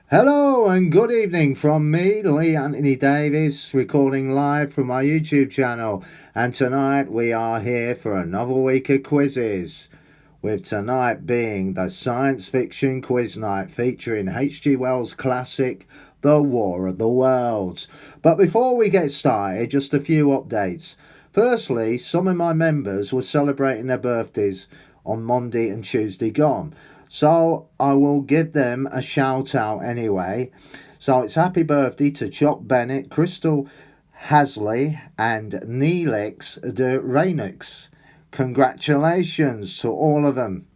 Hello and good evening from me, Lee Anthony Davis, recording live from my YouTube channel. And tonight we are here for another week of quizzes, with tonight being the science fiction quiz night featuring H.G. Wells' classic, The War of the Worlds. But before we get started, just a few updates. Firstly, some of my members were celebrating their birthdays on Monday and Tuesday gone. So I will give them a shout out anyway. So it's happy birthday to Chuck Bennett, Crystal Hasley, and Neelix de Reynix. Congratulations to all of them.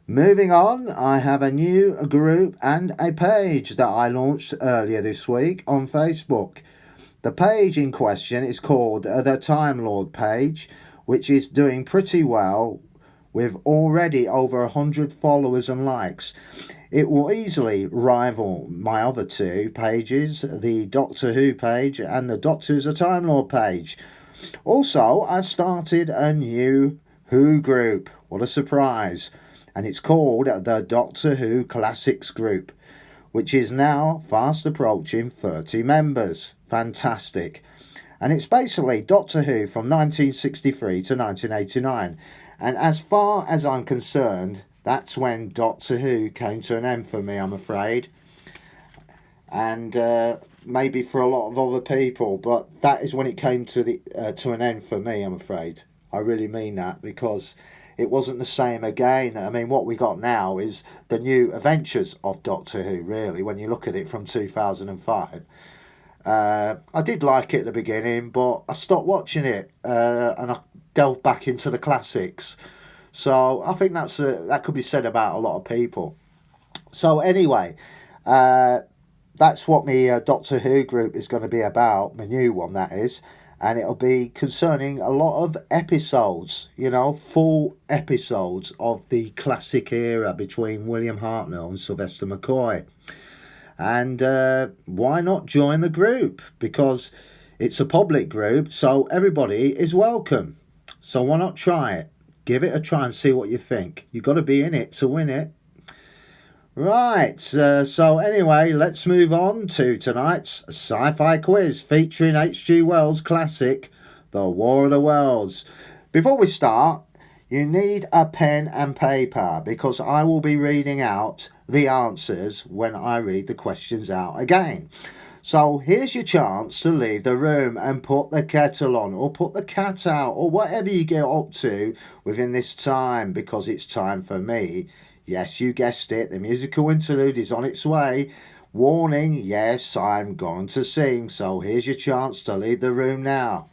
Moving on, I have a new group and a page that I launched earlier this week on Facebook. The page in question is called the Time Lord page, which is doing pretty well with already over 100 followers and likes. It will easily rival my other two pages, the Doctor Who page and the Doctor Who's a Time Lord page. Also, I started a new Who group. What a surprise. And it's called the Doctor Who Classics Group, which is now fast approaching 30 members. Fantastic. And it's basically Doctor Who from 1963 to 1989. And as far as I'm concerned, that's when Doctor Who came to an end for me, I'm afraid. And maybe for a lot of other people, but that is when it came to an end for me, I'm afraid. I really mean that, because it wasn't the same again. I mean, what we got now is the new adventures of Doctor Who, really, when you look at it from 2005. I did like it at the beginning, but I stopped watching it and I delved back into the classics. So I think that could be said about a lot of people. So anyway, uh, that's what my Doctor Who group is going to be about, my new one that is, and it'll be concerning a lot of episodes, full episodes of the classic era between William Hartnell and Sylvester McCoy. And why not join the group? Because it's a public group, so everybody is welcome. So why not try it? Give it a try and see what you think. You've got to be in it to win it. Right, so anyway, let's move on to tonight's sci-fi quiz featuring H.G. Wells' classic, The War of the Worlds. Before we start, you need a pen and paper, because I will be reading out the answers when I read the questions out again. So here's your chance to leave the room and put the kettle on, or put the cat out, or whatever you get up to within this time, because it's time for me. Yes, you guessed it, the musical interlude is on its way. Warning, yes, I'm going to sing, so here's your chance to leave the room now.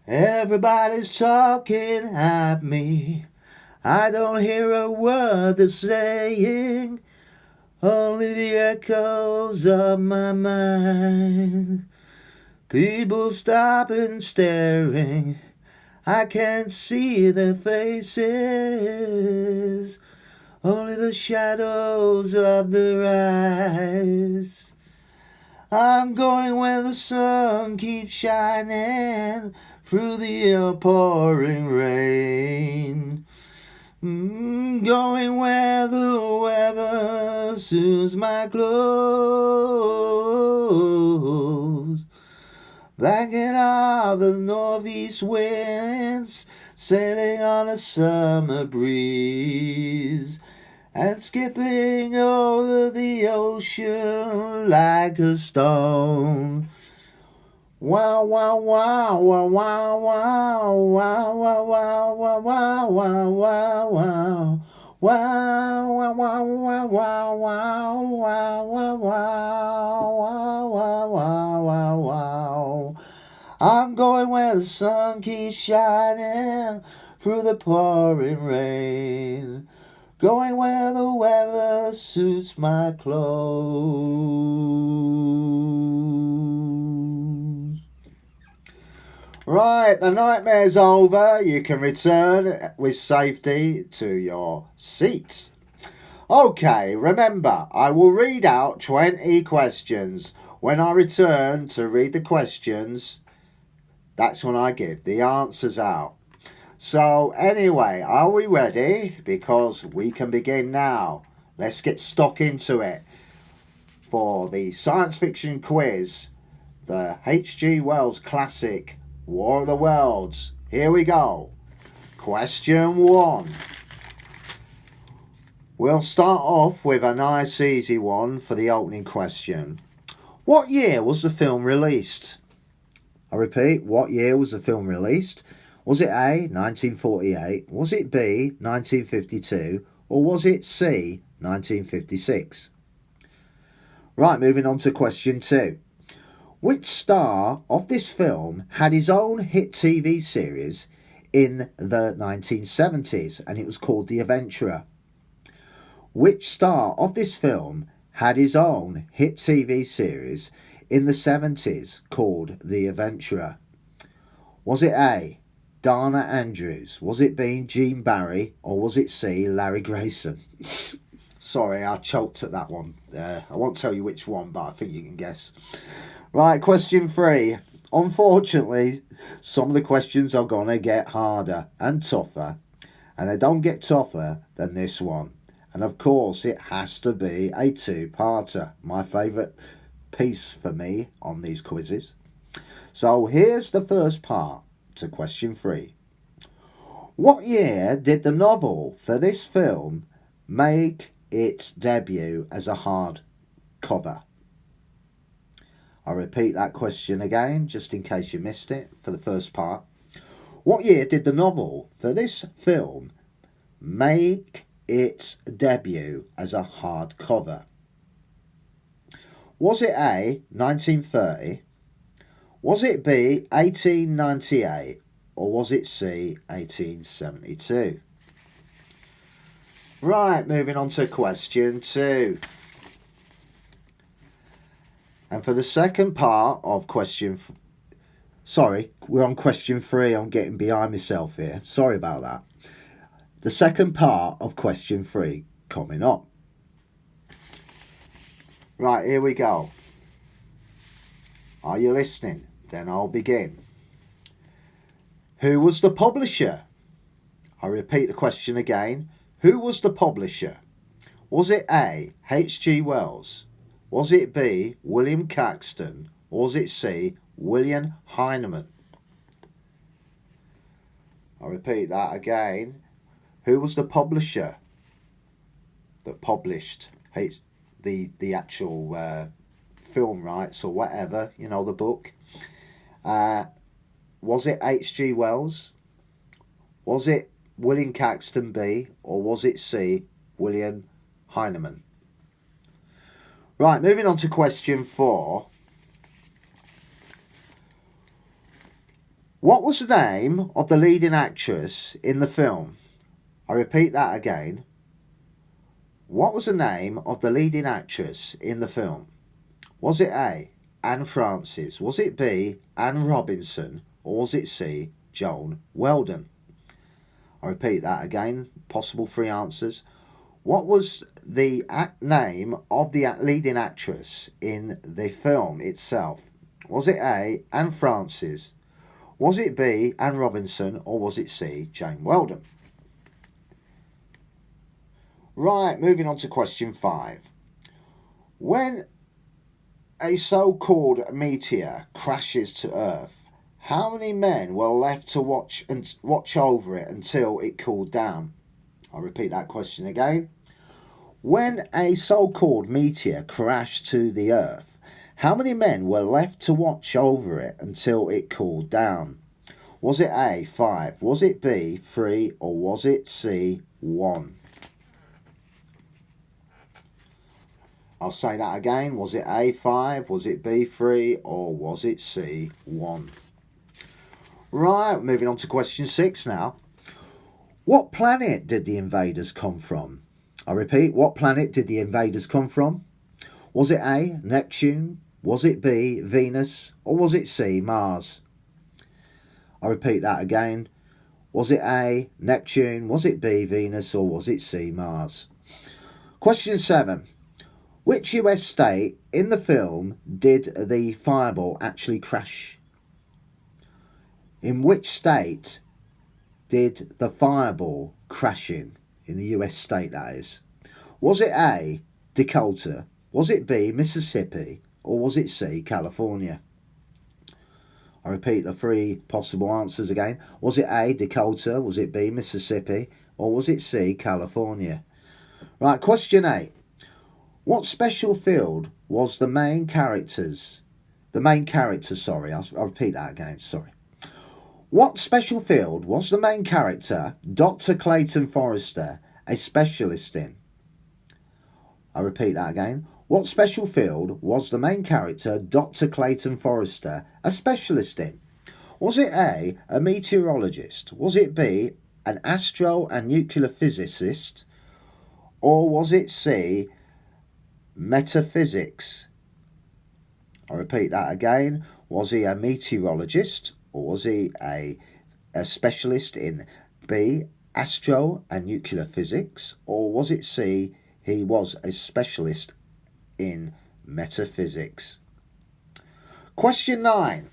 Everybody's talking at me. I don't hear a word they're saying, only the echoes of my mind. People stopping, staring. I can't see their faces, only the shadows of their eyes. I'm going where the sun keeps shining through the pouring rain. Going where the weather suits my clothes. Backing off the northeast winds, sailing on a summer breeze, and skipping over the ocean like a stone. Wow, wow, wow, wow, wow, wow, wow, wow, wow, wow, wow, wow, wow, wow. Wow, wow, wow, wow, wow, wow, wow, wow, wow, wow, wow, wow, wow. I'm going where the sun keeps shining through the pouring rain. Going where the weather suits my clothes. Right, the nightmare's over. You can return with safety to your seats. Okay, remember, I will read out 20 questions. When I return to read the questions, that's when I give the answers out. So, anyway, are we ready? Because we can begin now. let's get stuck into it for the science fiction quiz, the H.G. Wells classic War of the Worlds. Here we go. Question 1. We'll start off with a nice easy one for the opening question. What year was the film released? I repeat, what year was the film released? Was it A, 1948? Was it B, 1952? Or was it C, 1956? Right, moving on to question 2. Which star of this film had his own hit TV series in the 1970s, and it was called The Adventurer? Which star of this film had his own hit TV series in the 70s called The Adventurer? Was it A, Dana Andrews? Was it B, Gene Barry? Or was it C, Larry Grayson? Sorry, I choked at that one. I won't tell you which one, but I think you can guess. Right, question 3. Unfortunately, some of the questions are going to get harder and tougher, and they don't get tougher than this one. And of course, it has to be a two-parter, my favourite piece for me on these quizzes. So here's the first part to question 3. What year did the novel for this film make its debut as a hardcover? I'll repeat that question again, just in case you missed it for the first part. What year did the novel for this film make its debut as a hardcover? Was it A, 1930? Was it B, 1898? Or was it C, 1872? Right, moving on to question 2. And for the second part of we're on question 3. I'm getting behind myself here. Sorry about that. The second part of question 3 coming up. Right, here we go. Are you listening? Then I'll begin. Who was the publisher? I repeat the question again. Who was the publisher? Was it A, H.G. Wells? Was it B, William Caxton? Or was it C, William Heinemann? I'll repeat that again. Who was the publisher that published the actual film rights or whatever, the book? Was it H.G. Wells? Was it William Caxton B? Or was it C, William Heinemann? Right, moving on to question 4. What was the name of the leading actress in the film? I repeat that again. What was the name of the leading actress in the film? Was it A, Anne Francis? Was it B, Anne Robinson? Or was it C, Joan Weldon? I repeat that again. Possible 3 answers. What was the name of the leading actress in the film itself? Was it A, Anne Francis? Was it B, Anne Robinson? Or was it C, Jane Weldon? Right, moving on to question 5. When a so-called meteor crashes to Earth, how many men were left to watch over it until it cooled down? I'll repeat that question again. When a so-called meteor crashed to the Earth, how many men were left to watch over it until it cooled down? Was it A, 5? Was it B, 3? Or was it C, 1? I'll say that again. Was it A, 5? Was it B, 3? Or was it C, 1? Right, moving on to question 6 now. What planet did the invaders come from? I repeat, what planet did the invaders come from? Was it A, Neptune? Was it B, Venus? Or was it C, Mars? I repeat that again. Was it A, Neptune? Was it B, Venus? Or was it C, Mars? Question 7. Which US state in the film did the fireball actually crash? In which state did the fireball crash in the US state, that is? Was it A, Dakota? Was it B, Mississippi? Or was it C, California? I repeat the three possible answers again. Was it A, Dakota? Was it B, Mississippi? Or was it C, California? Right, question 8. What special field was the main character, I'll repeat that again, sorry. What special field was the main character, Dr. Clayton Forrester, a specialist in? I repeat that again. What special field was the main character, Dr. Clayton Forrester, a specialist in? Was it A, a meteorologist? Was it B, an astro and nuclear physicist? Or was it C, metaphysics? I repeat that again. Was he a meteorologist? Or was he a specialist in B, astro and nuclear physics? Or was it C, he was a specialist in metaphysics? Question 9.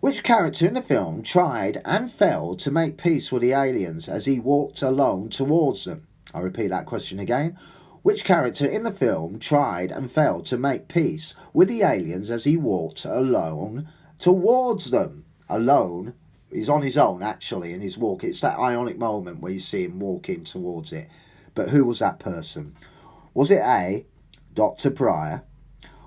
Which character in the film tried and failed to make peace with the aliens as he walked alone towards them? I repeat that question again. Which character in the film tried and failed to make peace with the aliens as he walked alone towards them? Alone, he's on his own actually in his walk. It's that ionic moment where you see him walking towards it. But who was that person? Was it A, Dr. Pryor?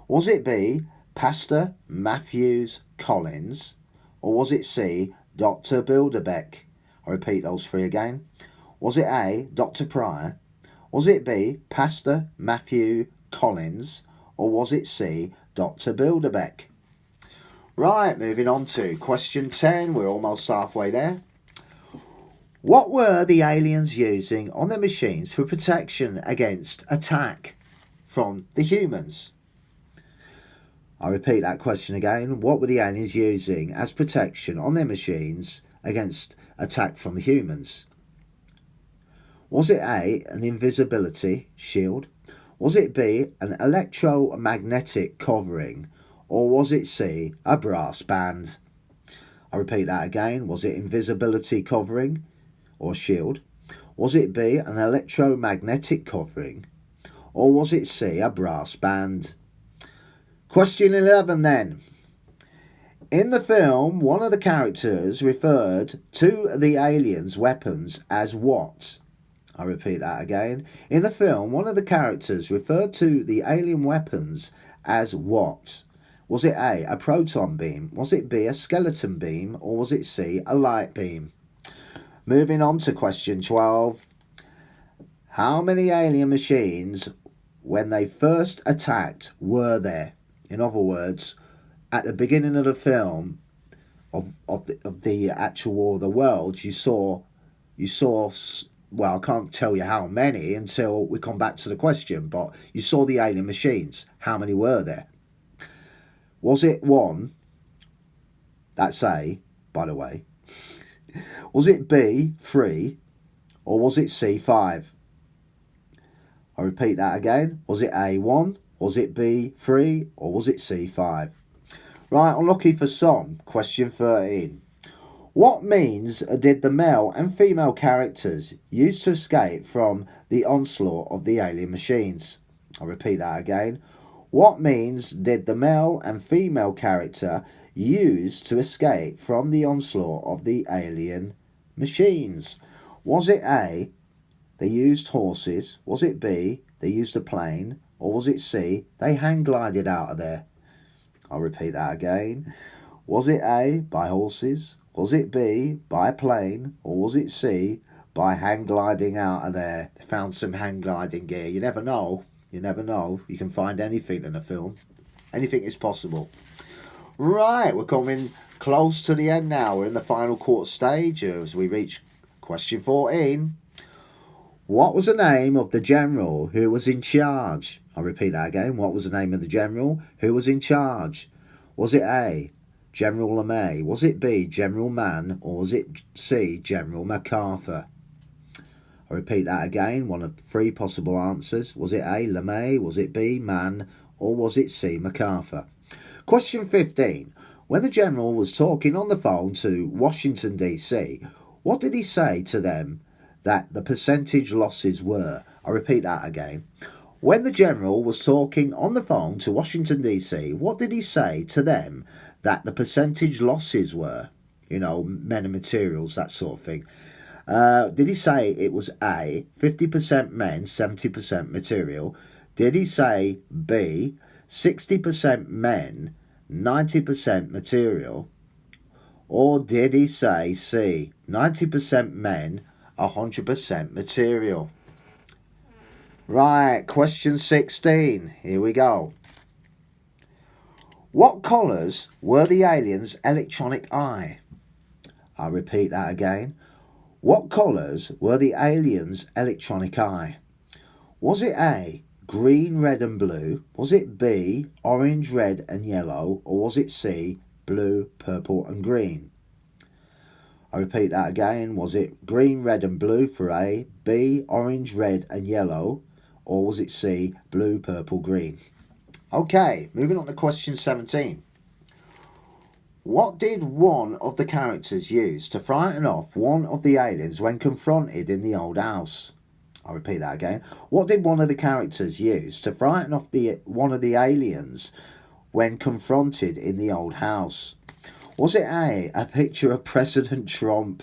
Was it B, Pastor Matthews Collins? Or was it C, Dr. Bilderbeck? I repeat those three again. Was it A, Dr. Pryor? Was it B, Pastor Matthew Collins? Or was it C, Dr. Bilderbeck? Right, moving on to question 10. We're almost halfway there. What were the aliens using on their machines for protection against attack from the humans? I repeat that question again. What were the aliens using as protection on their machines against attack from the humans? Was it A, an invisibility shield? Was it B, an electromagnetic covering? Or was it C, a brass band? I repeat that again. Was it invisibility covering or shield? Was it B, an electromagnetic covering? Or was it C, a brass band? Question 11 then. In the film, one of the characters referred to the aliens' weapons as what? I repeat that again. In the film, one of the characters referred to the alien weapons as what? Was it A, a proton beam? Was it B, a skeleton beam? Or was it C, a light beam? Moving on to question 12. How many alien machines, when they first attacked, were there? In other words, at the beginning of the film, of the actual War of the Worlds, you saw, well, I can't tell you how many until we come back to the question, but you saw the alien machines. How many were there? Was it 1? That's A, by the way. Was it B, 3? Or was it C, 5? I repeat that again. Was it A, 1? Was it B, 3? Or was it C, 5? Right, unlucky for some. Question 13. What means did the male and female characters use to escape from the onslaught of the alien machines? I repeat that again. What means did the male and female character use to escape from the onslaught of the alien machines? Was it A, they used horses? Was it B, they used a plane? Or was it C, they hang glided out of there? I'll repeat that again. Was it A, by horses? Was it B, by plane? Or was it C, by hang gliding out of there? They found some hang gliding gear. You never know. You never know. You can find anything in a film. Anything is possible. Right, we're coming close to the end now. We're in the final quarter stage as we reach question 14. What was the name of the general who was in charge? I'll repeat that again. What was the name of the general who was in charge? Was it A, General LeMay? Was it B, General Mann? Or was it C, General MacArthur? I repeat that again. One of three possible answers. Was it A, LeMay? Was it B, Mann? Or was it C, MacArthur? Question 15. When the general was talking on the phone to Washington, D.C., what did he say to them that the percentage losses were? I repeat that again. When the general was talking on the phone to Washington DC, what did he say to them that the percentage losses were? You know, men and materials, that sort of thing. Did he say it was A, 50% men, 70% material? Did he say B, 60% men, 90% material? Or did he say C, 90% men, 100% material? Right, question 16. Here we go. What colours were the aliens' electronic eye? I'll repeat that again. What colours were the aliens' electronic eye? Was it A, green, red and blue? Was it B, orange, red and yellow? Or was it C, blue, purple and green? I repeat that again. Was it green, red and blue for A, B, orange, red and yellow? Or was it C, blue, purple, green? Okay, moving on to question 17. What did one of the characters use to frighten off one of the aliens when confronted in the old house? I'll repeat that again. What did one of the characters use to frighten off one of the aliens when confronted in the old house? Was it A picture of President Trump?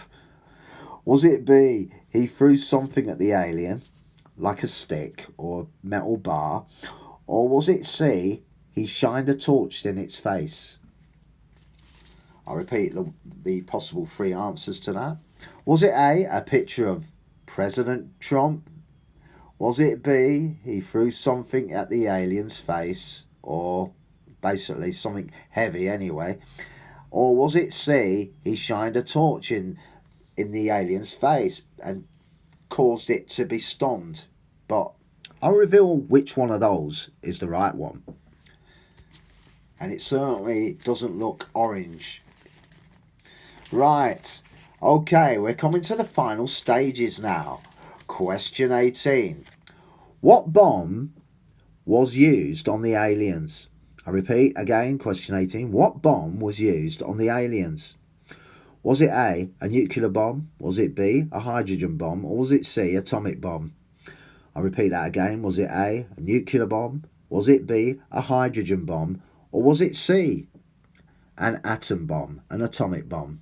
Was it B, he threw something at the alien, like a stick or metal bar? Or was it C, he shined a torch in its face? I'll repeat the possible three answers to that. Was it A picture of President Trump? Was it B, he threw something at the alien's face, or basically something heavy anyway? Or was it C, he shined a torch in the alien's face and caused it to be stunned? But I'll reveal which one of those is the right one. And it certainly doesn't look orange. Right, okay, we're coming to the final stages now. Question 18. What bomb was used on the aliens? I repeat again, question 18. What bomb was used on the aliens? Was it A, a nuclear bomb? Was it B, a hydrogen bomb? Or was it C, atomic bomb? I repeat that again. Was it A nuclear bomb? Was it B, a hydrogen bomb? Or was it C, an atom bomb, an atomic bomb?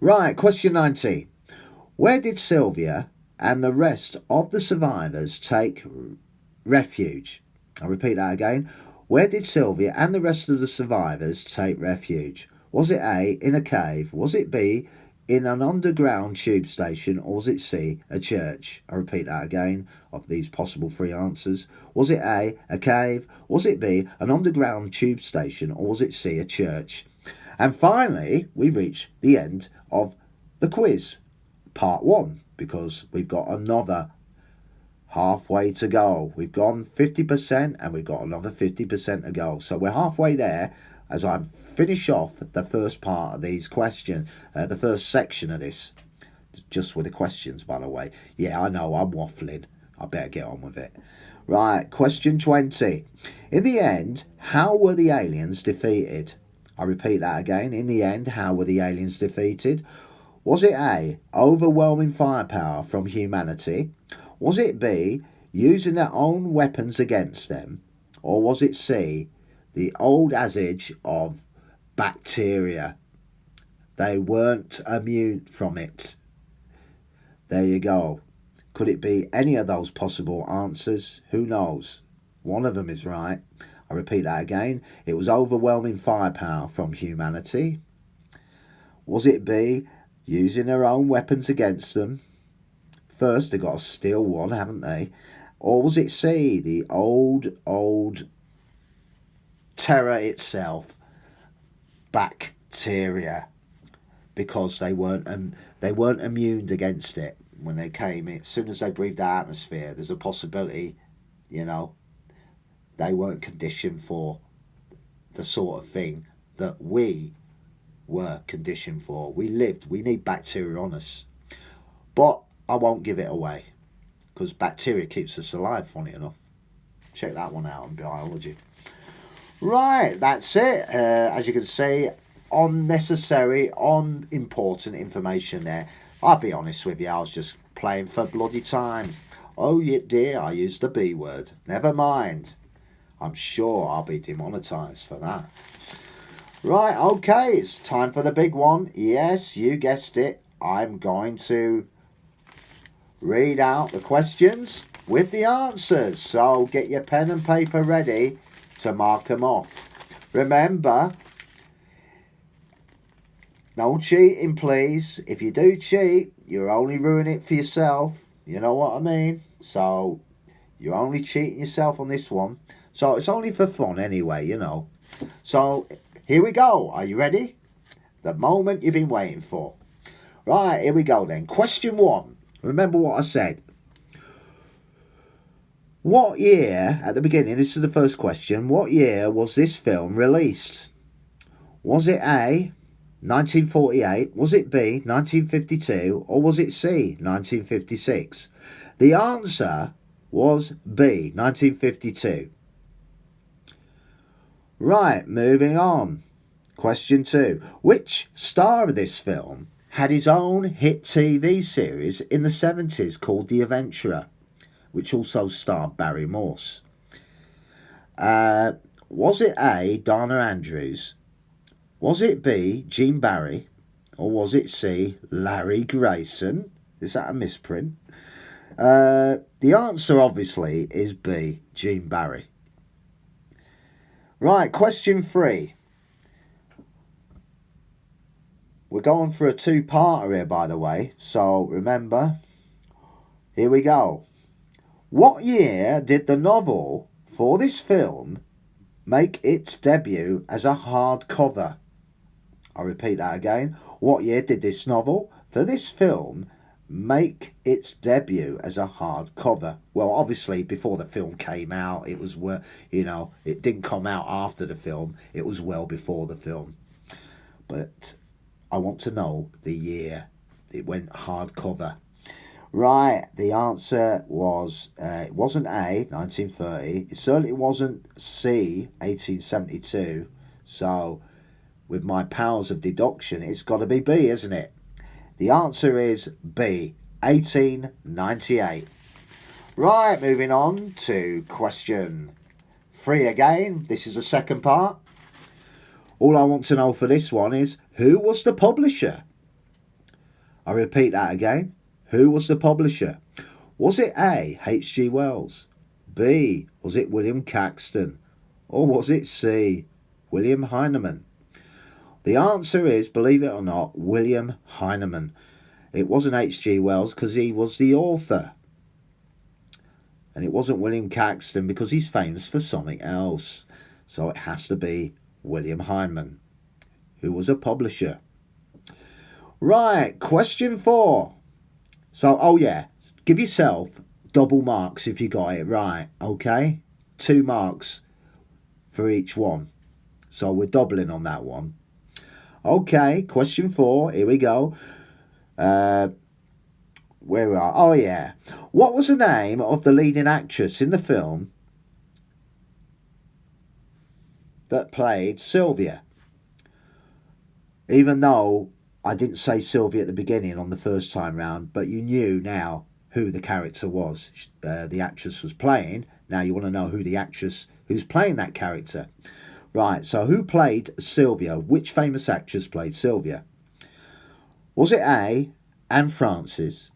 Right, question 19. Where did Sylvia and the rest of the survivors take refuge? I'll repeat that again. Where did Sylvia and the rest of the survivors take refuge? Was it A, in a cave? Was it B, in an underground tube station? Or was it C, a church? I'll repeat that again of these possible three answers. Was it A cave? Was it B, an underground tube station? Or was it C, a church? And finally, we reach the end of the quiz, part 1, because we've got another halfway to go. We've gone 50% and we've got another 50% to go. So we're halfway there as I finish off the first part of these questions, the first section of this, just with the questions, by the way. Yeah, I know, I'm waffling. I better get on with it. Right, question 20. In the end, how were the aliens defeated? I repeat that again. In the end, how were the aliens defeated? Was it A, overwhelming firepower from humanity? Was it B, using their own weapons against them? Or was it C, the old adage of bacteria? They weren't immune from it. There you go. Could it be any of those possible answers? Who knows? One of them is right. I repeat that again. It was overwhelming firepower from humanity. Was it B, using their own weapons against them? First, they got to steal one, haven't they? Or was it C, the old terror itself, bacteria, because they weren't immune against it when they came in. As soon as they breathed the atmosphere, there's a possibility, they weren't conditioned for the sort of thing that we were conditioned for. We need bacteria on us. But I won't give it away, because bacteria keeps us alive, funny enough. Check that one out in biology. Right, that's it. As you can see, unnecessary, unimportant information there. I'll be honest with you, I was just playing for bloody time. Oh dear, I used the B word. Never mind. I'm sure I'll be demonetised for that. Right, okay, it's time for the big one. Yes, you guessed it. I'm going to read out the questions with the answers. So get your pen and paper ready to mark them off. Remember, no cheating, please. If you do cheat, you're only ruining it for yourself. You know what I mean? So you're only cheating yourself on this one. So it's only for fun anyway, you know. So here we go. Are you ready? The moment you've been waiting for. Right, here we go then. Question 1. Remember what I said. What year, at the beginning, this is the first question, what year was this film released? Was it A, 1948, was it B, 1952, or was it C, 1956? The answer was B, 1952. Right, moving on. Question 2. Which star of this film had his own hit TV series in the 70s called The Adventurer, which also starred Barry Morse? Was it A, Dana Andrews? Was it B, Gene Barry? Or was it C, Larry Grayson? Is that a misprint? The answer obviously is B, Gene Barry. Right, question 3. We're going for a two-parter here, by the way. So remember, here we go. What year did the novel for this film make its debut as a hardcover? I'll repeat that again. What year did this novel for this film make its debut as a hardcover? Well, obviously before the film came out, it was, you know, it didn't come out after the film. It was well before the film. But I want to know the year it went hardcover. Right, the answer was, it wasn't A, 1930. It certainly wasn't C, 1872. So, with my powers of deduction, it's got to be B, isn't it? The answer is B, 1898. Right, moving on to question 3 again. This is the second part. All I want to know for this one is, who was the publisher? I repeat that again. Who was the publisher? Was it A, H.G. Wells? B, was it William Caxton? Or was it C, William Heinemann? The answer is, believe it or not, William Heinemann. It wasn't H.G. Wells because he was the author. And it wasn't William Caxton because he's famous for something else. So it has to be William Heinemann, who was a publisher. Right, question 4. So, oh yeah, give yourself double marks if you got it right, okay? 2 marks for each one. So we're doubling on that one. Okay, question 4, here we go. Where we are, oh yeah. What was the name of the leading actress in the film that played Sylvia? Even though I didn't say Sylvia at the beginning on the first time round, but you knew now who the character was, the actress was playing. Now you want to know who the actress who's playing that character. Right, so who played Sylvia? Which famous actress played Sylvia? Was it A, Anne Francis?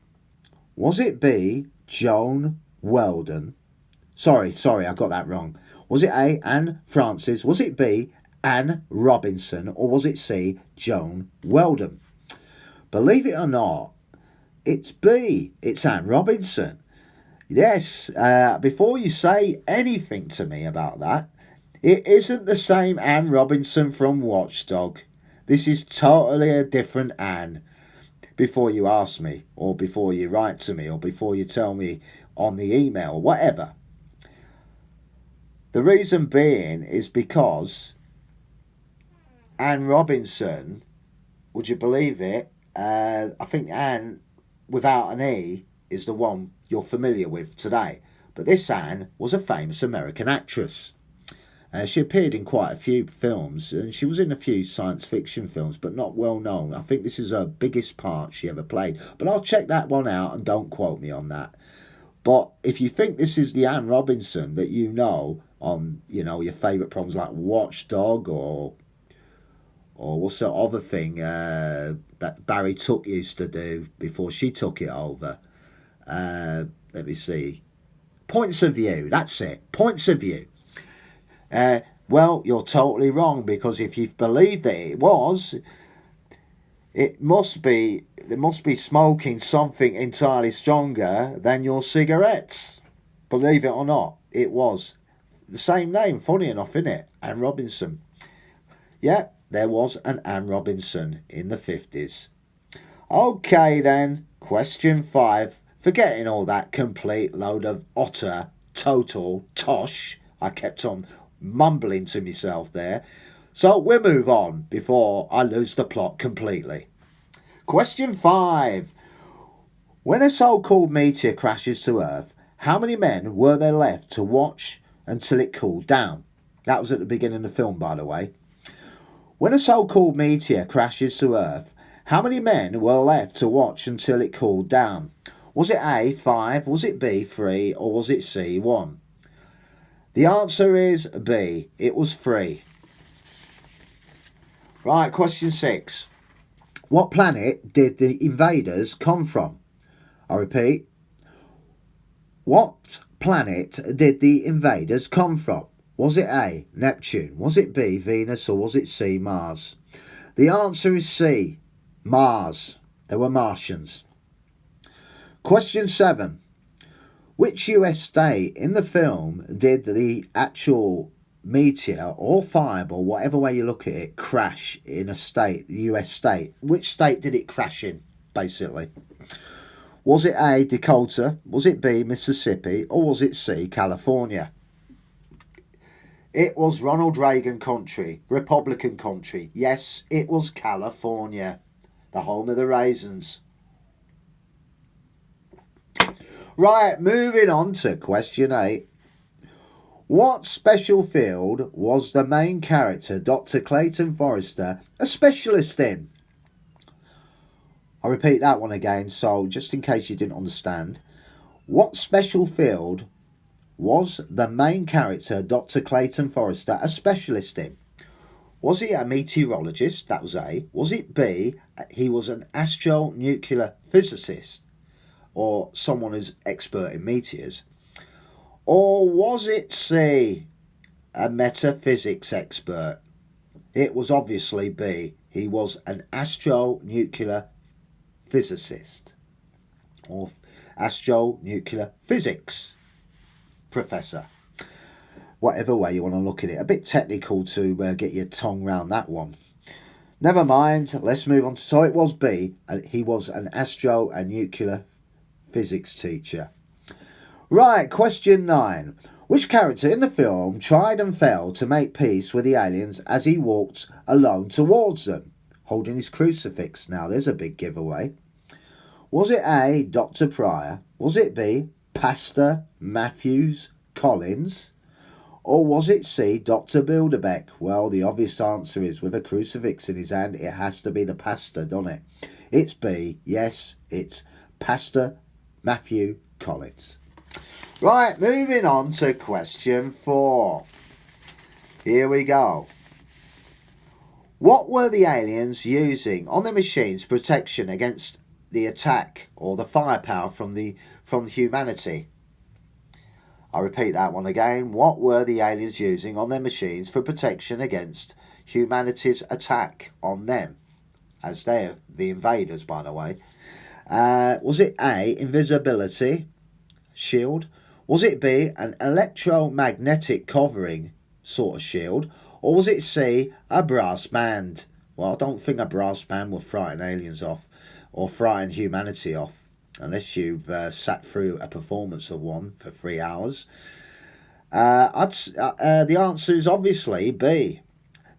Was it B, Joan Weldon? Sorry, I got that wrong. Was it A, Anne Francis? Was it B, Anne Robinson? Or was it C, Joan Weldon? Believe it or not, it's B. It's Anne Robinson. Yes, before you say anything to me about that, it isn't the same Anne Robinson from Watchdog. This is totally a different Anne. Before you ask me, or before you write to me, or before you tell me on the email, whatever. The reason being is because Anne Robinson, would you believe it? I think Anne, without an E, is the one you're familiar with today. But this Anne was a famous American actress. She appeared in quite a few films, and she was in a few science fiction films, but not well known. I think this is her biggest part she ever played. But I'll check that one out and don't quote me on that. But if you think this is the Anne Robinson that you know on, your favourite programs like Watchdog or what's the other thing that Barry Took used to do before she took it over? Let me see. Points of View. That's it. Points of View. Well, you're totally wrong, because if you believe that it was, there must be smoking something entirely stronger than your cigarettes. Believe it or not, it was the same name. Funny enough, isn't it? Anne Robinson. Yeah, there was an Anne Robinson in the 50s. Okay then, question 5. Forgetting all that complete load of utter, total tosh, I kept on mumbling to myself there. So we'll move on before I lose the plot completely. Question 5. When a so-called meteor crashes to Earth, how many men were there left to watch until it cooled down? That was at the beginning of the film, by the way. When a so-called meteor crashes to Earth, how many men were left to watch until it cooled down? Was it A, 5, was it B, 3, or was it C, 1? The answer is B. It was 3. Right, question 6. What planet did the invaders come from? I repeat. What planet did the invaders come from? Was it A, Neptune? Was it B, Venus? Or was it C, Mars? The answer is C, Mars. They were Martians. Question 7. Which US state in the film did the actual meteor or fireball, whatever way you look at it, crash in a state, the US state? Which state did it crash in, basically? Was it A, Dakota? Was it B, Mississippi? Or was it C, California? It was Ronald Reagan country, Republican country. Yes, it was California, the home of the raisins. Right, moving on to question 8. What special field was the main character, Dr. Clayton Forrester, a specialist in? I'll repeat that one again, so just in case you didn't understand. What special field was the main character, Dr. Clayton Forrester, a specialist in? Was he a meteorologist? That was A. Was it B, he was an astronuclear physicist, or someone who's expert in meteors? Or was it C, a metaphysics expert? It was obviously B. He was an astronuclear physicist, or astronuclear physics professor. Whatever way you want to look at it. A bit technical to get your tongue round that one. Never mind, let's move on. So it was B, and he was an astro and nuclear physics teacher. Right, question 9. Which character in the film tried and failed to make peace with the aliens as he walked alone towards them, holding his crucifix? Now, there's a big giveaway. Was it A, Dr. Pryor? Was it B, Pastor Matthews Collins? Or was it C, Dr. Bilderbeck? Well, the obvious answer is, with a crucifix in his hand, it has to be the pastor, doesn't it? It's B. Yes, it's Pastor Matthew Collins. Right, moving on to question 4. Here we go. What were the aliens using on the machine's protection against the attack or the firepower from humanity? I'll repeat that one again. What were the aliens using on their machines for protection against humanity's attack on them? As they're the invaders, by the way. Was it A, invisibility shield? Was it B, an electromagnetic covering sort of shield? Or was it C, a brass band? Well, I don't think a brass band will frighten aliens off or frighten humanity off, unless you've sat through a performance of one for 3 hours. The answer is obviously B,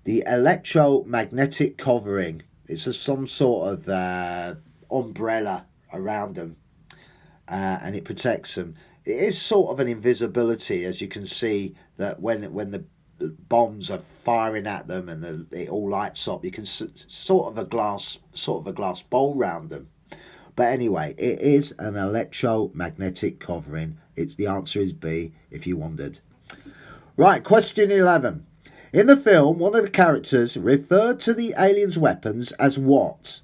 the electromagnetic covering. It's some sort of umbrella around them, and it protects them. It is sort of an invisibility, as you can see that when the bombs are firing at them and it all lights up, you can sort of a glass bowl round them. But anyway, it is an electromagnetic covering. The answer is B, if you wondered. Right, question 11. In the film, one of the characters referred to the aliens' weapons as what?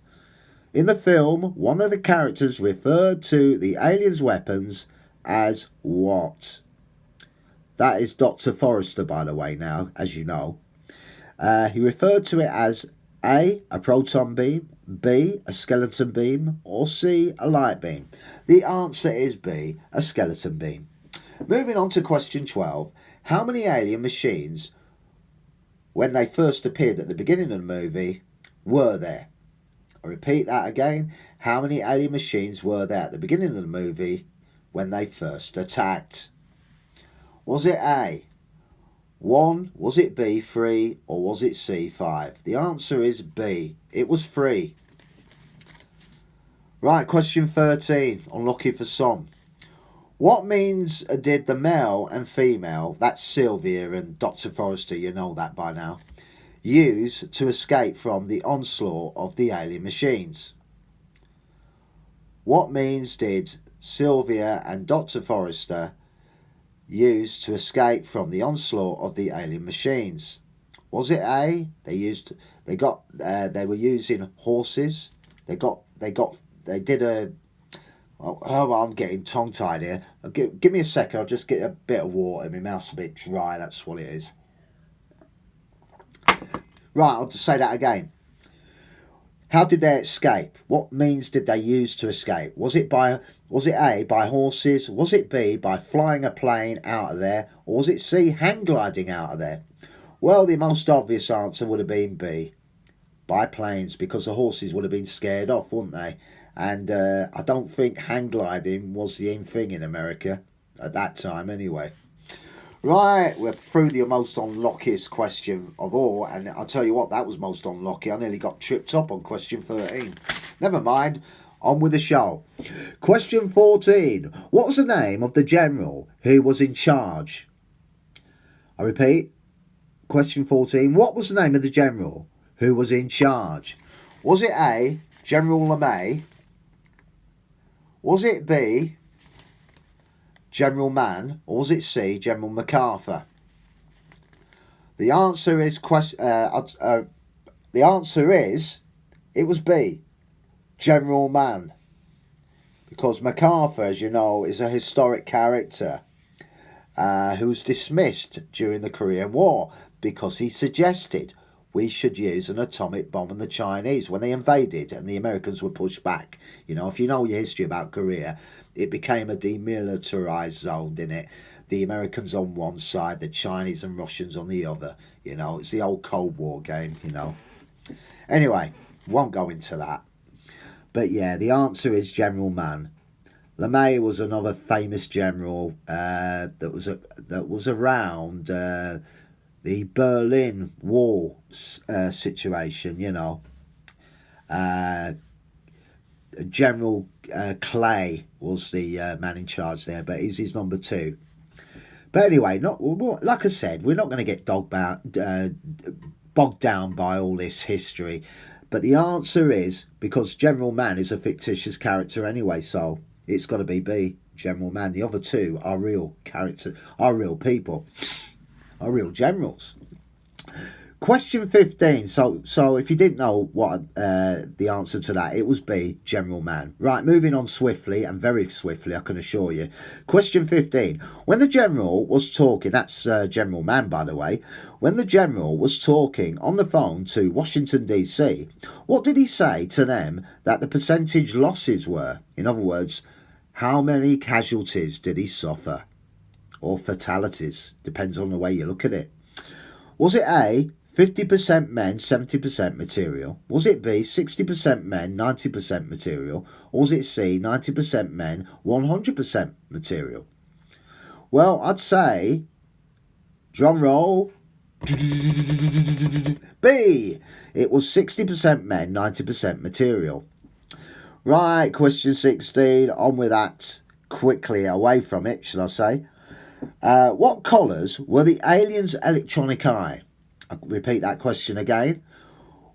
In the film, one of the characters referred to the aliens' weapons as what? That is Dr. Forrester, by the way, now, as you know. He referred to it as A, a proton beam, B, a skeleton beam, or C, a light beam. The answer is B, a skeleton beam. Moving on to question 12. How many alien machines, when they first appeared at the beginning of the movie, were there? I repeat that again. How many alien machines were there at the beginning of the movie when they first attacked? Was it A, 1, was it B, 3, or was it C, 5? The answer is B. It was 3. Right, question 13. Unlucky for some. What means did the male and female, that's Sylvia and Dr. Forrester, you know that by now, use to escape from the onslaught of the alien machines? What means did Sylvia and Dr. Forrester use to escape from the onslaught of the alien machines? Was it A, they were using horses? They did a Oh, I'm getting tongue-tied here. Give me a second, I'll just get a bit of water. My mouth's a bit dry, that's what it is. Right, I'll just say that again. How did they escape? What means did they use to escape? Was it A, by horses? Was it B, by flying a plane out of there? Or was it C, hang gliding out of there? Well, the most obvious answer would have been B, by planes, because the horses would have been scared off, wouldn't they? And I don't think hang gliding was the in thing in America at that time anyway. Right, we're through the most unluckiest question of all, and I'll tell you what, that was most unlucky. I nearly got tripped up on question 13. Never mind, on with the show. Question 14. What was the name of the general who was in charge? I repeat, question 14. What was the name of the general who was in charge? Was it A, General LeMay? Was it B, General Mann, or was it C, General MacArthur? The answer is it was B, General Mann, because MacArthur, as you know, is a historic character who was dismissed during the Korean War because he suggested we should use an atomic bomb on the Chinese when they invaded and the Americans were pushed back. You know, if you know your history about Korea, it became a demilitarized zone, didn't it? The Americans on one side, the Chinese and Russians on the other. You know, it's the old Cold War game, you know. Anyway, won't go into that. But yeah, the answer is General Mann. LeMay was another famous general that was around the Berlin Wall situation, you know. General Clay was the man in charge there, but he's number 2. But anyway, like I said, we're not going to get bogged down by all this history. But the answer is, because General Mann is a fictitious character anyway, so it's got to be B, General Mann. The other 2 are real characters, are real people, are real generals. Question 15. So if you didn't know what the answer to that, it was B, General Mann. Right, moving on swiftly, and very swiftly, I can assure you. Question 15. When the general was talking, that's General Mann, by the way, when the general was talking on the phone to Washington, D.C., what did he say to them that the percentage losses were? In other words, how many casualties did he suffer? Or fatalities, depends on the way you look at it. Was it A, 50% men, 70% material? Was it B, 60% men, 90% material? Or was it C, 90% men, 100% material? Well, I'd say, drum roll, B. It was 60% men, 90% material. Right, question 16, on with that, quickly away from it, shall I say. What colours were the aliens' electronic eye? I'll repeat that question again.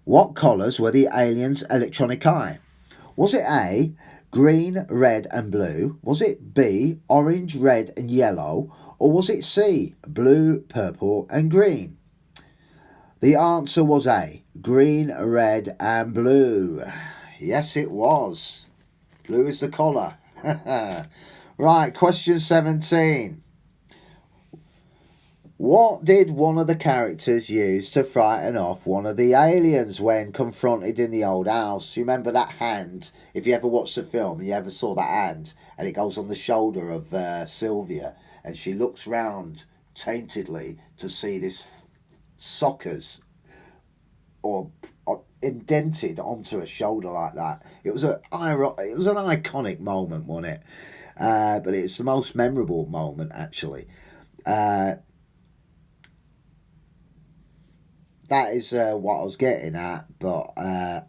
What colours were the aliens' electronic eye? Was it A, green, red and blue? Was it B, orange, red and yellow? Or was it C, blue, purple and green? The answer was A, green, red and blue. Yes, it was. Blue is the colour. Right, question 17. What did one of the characters use to frighten off one of the aliens when confronted in the old house? You remember that hand? If you ever watched the film and you ever saw that hand and it goes on the shoulder of Sylvia and she looks round taintedly to see this sockers or indented onto a shoulder like that. It was an iconic moment, wasn't it? But it's the most memorable moment, actually. That is what I was getting at, but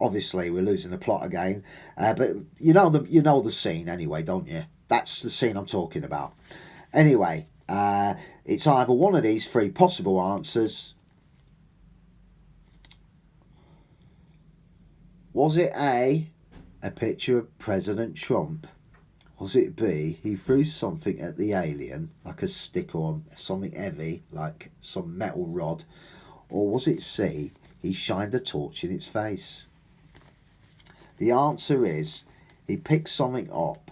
obviously we're losing the plot again. But you know the scene anyway, don't you? That's the scene I'm talking about. Anyway, it's either one of these three possible answers. Was it A, a picture of President Trump? Was it B, he threw something at the alien, like a stick or something heavy, like some metal rod? Or was it C, he shined a torch in its face? The answer is, he picked something up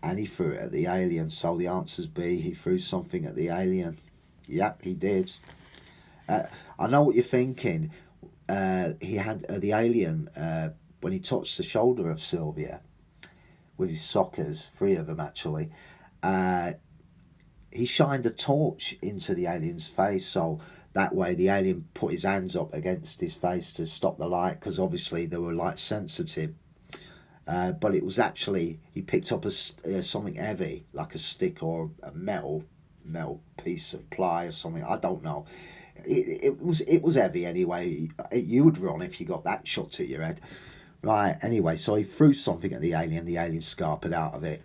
and he threw it at the alien. So the answer's B, he threw something at the alien. Yep, he did. I know what you're thinking. He had the alien, when he touched the shoulder of Sylvia with his sockers, 3 of them actually, he shined a torch into the alien's face, so that way the alien put his hands up against his face to stop the light, because obviously they were light sensitive. But it was actually, he picked up something heavy, like a stick or a metal piece of ply or something. I don't know. It was heavy anyway. You would run if you got that shot to your head. Right, anyway, so he threw something at the alien scarpered out of it.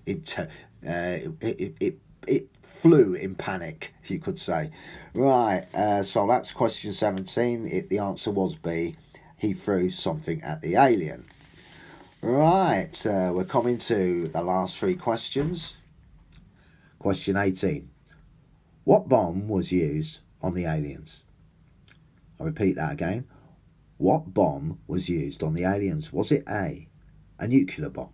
It flew in panic, you could say. Right, so that's question 17. The answer was B, he threw something at the alien. Right, we're coming to the last 3 questions. Question 18. What bomb was used on the aliens? I'll repeat that again. What bomb was used on the aliens? Was it A, a nuclear bomb?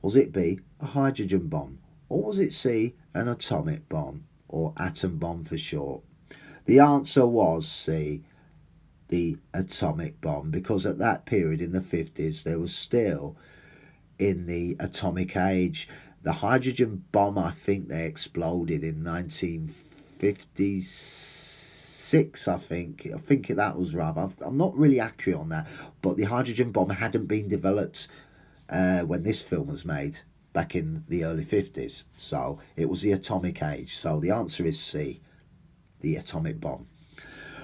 Was it B, a hydrogen bomb? Or was it C, an atomic bomb, or atom bomb for short? The answer was C, the atomic bomb, because at that period in the 50s they were still in the atomic age. The hydrogen bomb, I think they exploded in 1956, I think that was right. I'm not really accurate on that, but the hydrogen bomb hadn't been developed when this film was made back in the early 50s, so it was the atomic age. So the answer is C, the atomic bomb.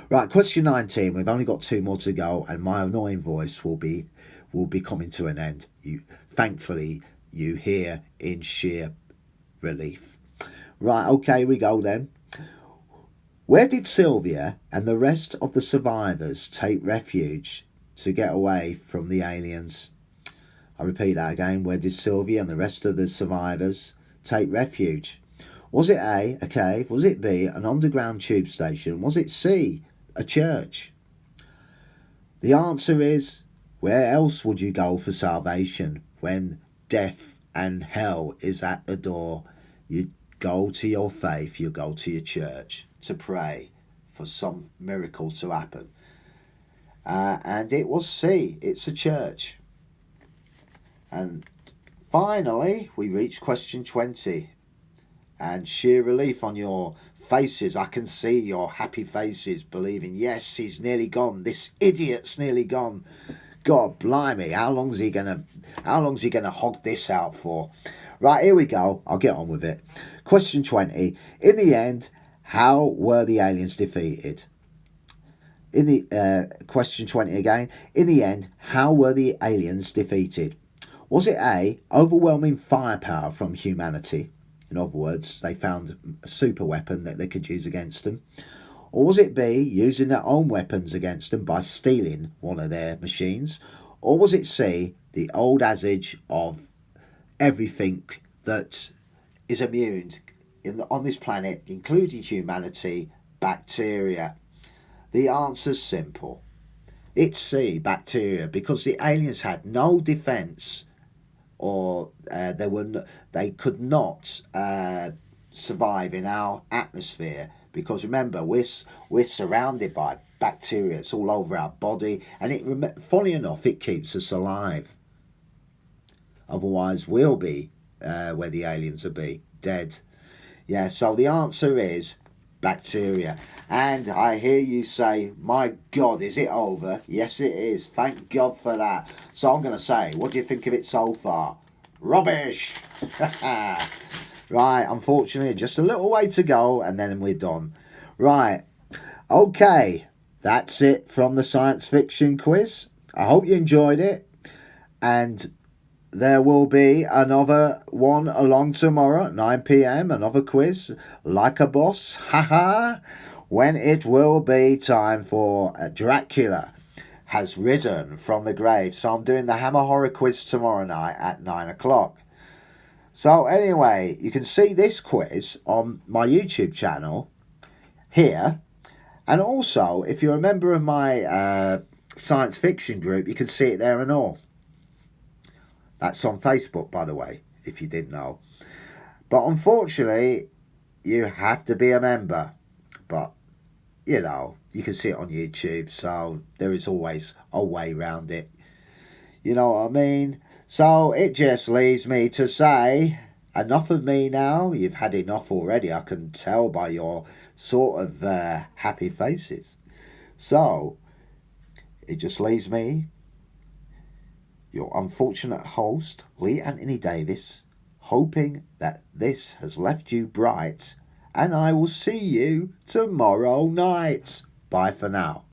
Right, question 19. We've only got 2 more to go, and my annoying voice will be coming to an end. Thankfully, you hear in sheer relief. Right, okay, we go then. Where did Sylvia and the rest of the survivors take refuge to get away from the aliens? I repeat that again. Where did Sylvia and the rest of the survivors take refuge? Was it A, a cave? Was it B, an underground tube station? Was it C, a church? The answer is, where else would you go for salvation when death and hell is at the door? You go to your faith, you go to your church to pray for some miracle to happen. And it was C, it's a church. And finally, we reach question 20. And sheer relief on your faces. I can see your happy faces, believing, yes, he's nearly gone. This idiot's nearly gone. God blimey, how long's he gonna hog this out for? Right, here we go. I'll get on with it. Question 20. In the end, how were the aliens defeated? In the question 20 again. In the end, how were the aliens defeated? Was it A, overwhelming firepower from humanity? In other words, they found a super weapon that they could use against them. Or was it B, using their own weapons against them by stealing one of their machines? Or was it C, the old adage of everything that is immune on this planet, including humanity, bacteria? The answer's simple. It's C, bacteria, because the aliens had no defense, or they could not survive in our atmosphere, because remember, we're surrounded by bacteria. It's all over our body, and funny enough, it keeps us alive. Otherwise we'll be where the aliens will be, dead. Yeah, so the answer is bacteria. And I hear you say, my God, is it over? Yes, it is. Thank God for that. So I'm going to say, what do you think of it so far? Rubbish! Right, unfortunately, just a little way to go and then we're done. Right, okay, that's it from the science fiction quiz. I hope you enjoyed it, and there will be another one along tomorrow at 9 p.m, another quiz, like a boss, haha, when it will be time for Dracula has risen from the grave. So I'm doing the Hammer Horror quiz tomorrow night at 9 o'clock. So anyway, you can see this quiz on my YouTube channel here. And also, if you're a member of my science fiction group, you can see it there and all. That's on Facebook, by the way, if you didn't know. But unfortunately, you have to be a member. But, you know, you can see it on YouTube, so there is always a way around it. You know what I mean? So it just leaves me to say, enough of me now. You've had enough already, I can tell by your sort of happy faces. So it just leaves me, your unfortunate host, Lee Anthony Davis, hoping that this has left you bright, and I will see you tomorrow night. Bye for now.